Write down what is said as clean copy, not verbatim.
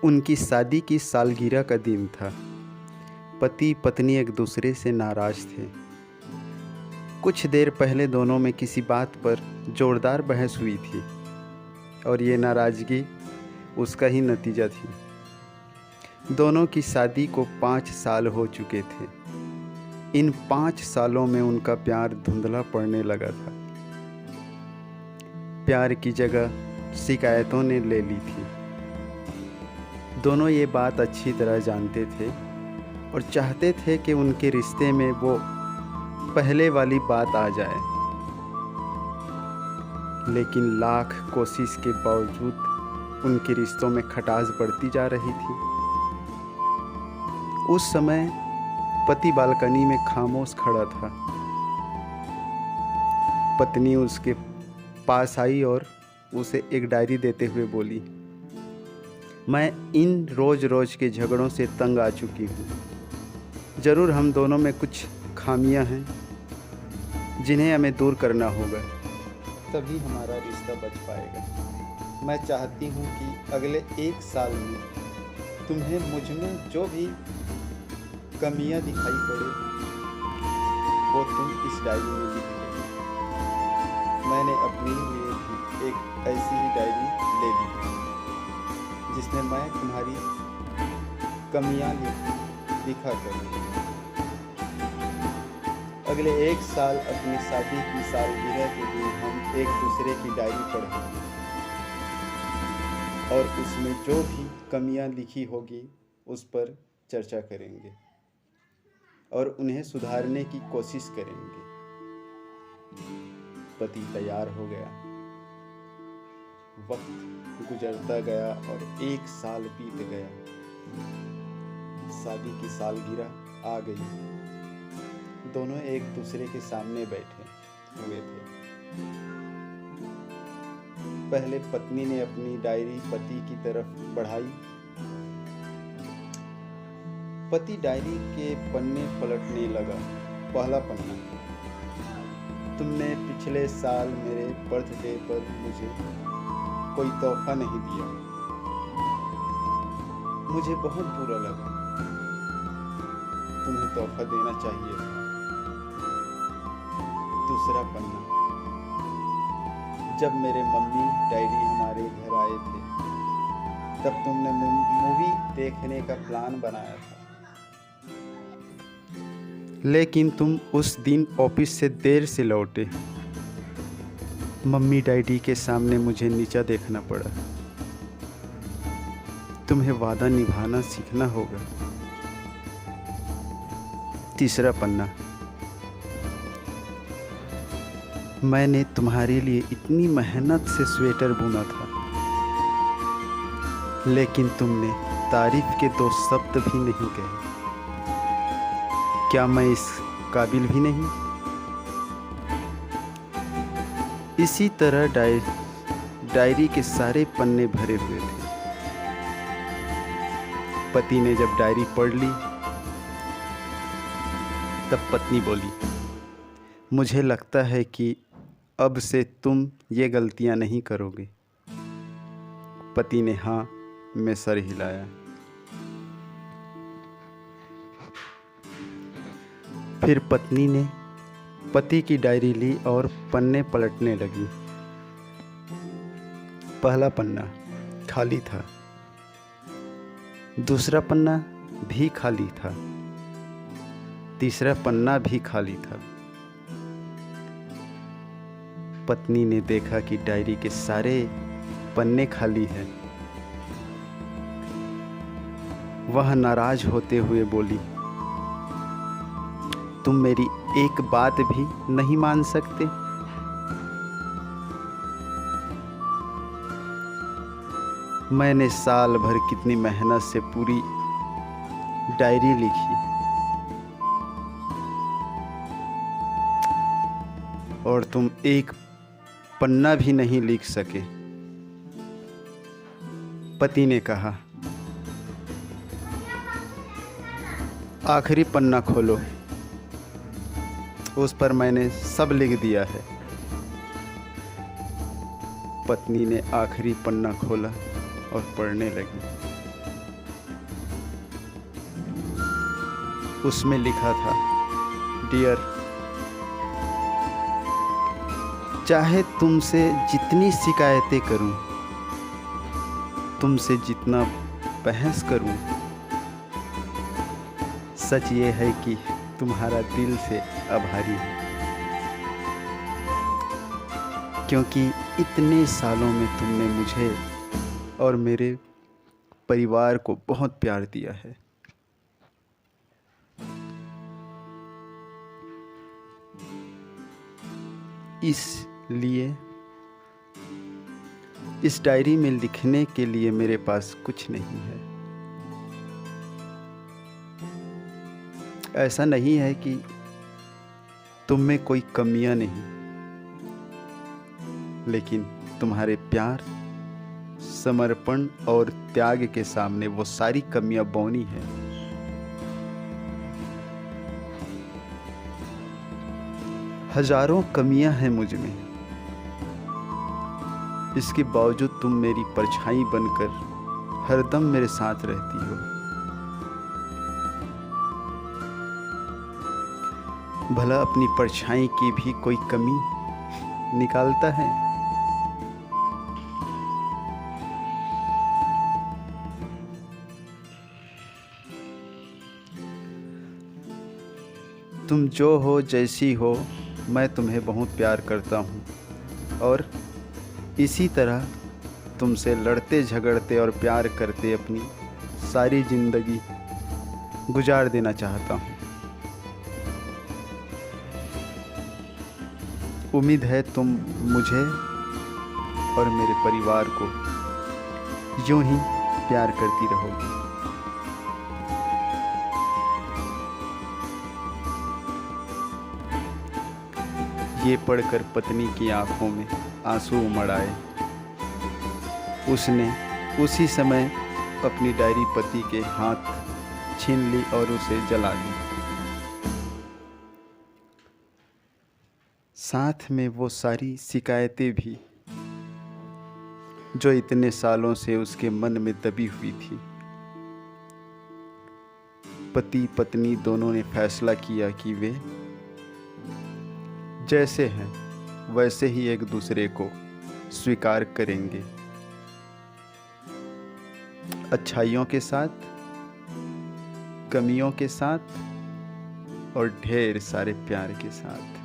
उनकी शादी की सालगिरह का दिन था। पति पत्नी एक दूसरे से नाराज थे। कुछ देर पहले दोनों में किसी बात पर जोरदार बहस हुई थी और ये नाराज़गी उसका ही नतीजा थी। दोनों की शादी को 5 साल हो चुके थे। इन 5 सालों में उनका प्यार धुंधला पड़ने लगा था। प्यार की जगह शिकायतों ने ले ली थी। दोनों ये बात अच्छी तरह जानते थे और चाहते थे कि उनके रिश्ते में वो पहले वाली बात आ जाए, लेकिन लाख कोशिश के बावजूद उनके रिश्तों में खटास बढ़ती जा रही थी। उस समय पति बालकनी में खामोश खड़ा था। पत्नी उसके पास आई और उसे एक डायरी देते हुए बोली, मैं इन रोज़ रोज़ के झगड़ों से तंग आ चुकी हूँ। ज़रूर हम दोनों में कुछ खामियां हैं जिन्हें हमें दूर करना होगा, तभी हमारा रिश्ता बच पाएगा। मैं चाहती हूँ कि अगले 1 साल में तुम्हें मुझ में जो भी कमियां दिखाई पड़े वो तुम इस डायरी में लिख लो। मैंने अपने लिए भी एक ऐसी ही डायरी ले ली जिसमें मैं तुम्हारी कमियां लिखा करूँगी। अगले 1 साल अपनी शादी की सालगिरह के दिन हम एक दूसरे की डायरी पढ़ेंगे और उसमें जो भी कमियां लिखी होगी उस पर चर्चा करेंगे और उन्हें सुधारने की कोशिश करेंगे। पति तैयार हो गया। वक्त गुजरता गया और 1 साल बीत गया। शादी की सालगिरह आ गई। दोनों एक दूसरे के सामने बैठे हुए थे। पहले पत्नी ने अपनी डायरी पति की तरफ बढ़ाई। पति डायरी के पन्ने पलटने लगा। पहला पन्ना, तुमने पिछले साल मेरे बर्थडे पर मुझे कोई तोहफा नहीं दिया। मुझे बहुत बुरा लगा। तुम्हें तोहफा देना चाहिए था। दूसरा पन्ना, जब मेरे मम्मी डैडी हमारे घर आए थे तब तुमने मूवी देखने का प्लान बनाया था, लेकिन तुम उस दिन ऑफिस से देर से लौटे। मम्मी डैडी के सामने मुझे नीचा देखना पड़ा। तुम्हें वादा निभाना सीखना होगा। तीसरा पन्ना, मैंने तुम्हारे लिए इतनी मेहनत से स्वेटर बुना था, लेकिन तुमने तारीफ के 2 शब्द भी नहीं कहे। क्या मैं इस काबिल भी नहीं? इसी तरह डायरी के सारे पन्ने भरे हुए थे। पति ने जब डायरी पढ़ ली तब पत्नी बोली, मुझे लगता है कि अब से तुम ये गलतियां नहीं करोगे। पति ने हाँ में सर हिलाया। फिर पत्नी ने पति की डायरी ली और पन्ने पलटने लगी। पहला पन्ना खाली था। दूसरा पन्ना भी खाली था। तीसरा पन्ना भी खाली था। पत्नी ने देखा कि डायरी के सारे पन्ने खाली हैं। वह नाराज होते हुए बोली, तुम मेरी एक बात भी नहीं मान सकते? मैंने साल भर कितनी मेहनत से पूरी डायरी लिखी और तुम एक पन्ना भी नहीं लिख सके। पति ने कहा, आखिरी पन्ना खोलो, उस पर मैंने सब लिख दिया है। पत्नी ने आखिरी पन्ना खोला और पढ़ने लगी। उसमें लिखा था, डियर, चाहे तुमसे जितनी शिकायतें करूं, तुमसे जितना बहस करूं, सच ये है कि तुम्हारा दिल से आभारी हूं, क्योंकि इतने सालों में तुमने मुझे और मेरे परिवार को बहुत प्यार दिया है। इसलिए इस डायरी में लिखने के लिए मेरे पास कुछ नहीं है। ऐसा नहीं है कि तुम में कोई कमियां नहीं, लेकिन तुम्हारे प्यार, समर्पण और त्याग के सामने वो सारी कमियां बौनी हैं। हजारों कमियां हैं मुझ में, इसके बावजूद तुम मेरी परछाई बनकर हरदम मेरे साथ रहती हो। भला अपनी परछाई की भी कोई कमी निकालता है? तुम जो हो, जैसी हो, मैं तुम्हें बहुत प्यार करता हूँ और इसी तरह तुमसे लड़ते झगड़ते और प्यार करते अपनी सारी ज़िंदगी गुजार देना चाहता हूँ। उम्मीद है तुम मुझे और मेरे परिवार को यूं ही प्यार करती रहोगी। ये पढ़कर पत्नी की आंखों में आंसू उमड़ आए। उसने उसी समय अपनी डायरी पति के हाथ छीन ली और उसे जला दी। साथ में वो सारी शिकायतें भी जो इतने सालों से उसके मन में दबी हुई थी। पति पत्नी दोनों ने फैसला किया कि वे जैसे हैं वैसे ही एक दूसरे को स्वीकार करेंगे, अच्छाइयों के साथ, कमियों के साथ और ढेर सारे प्यार के साथ।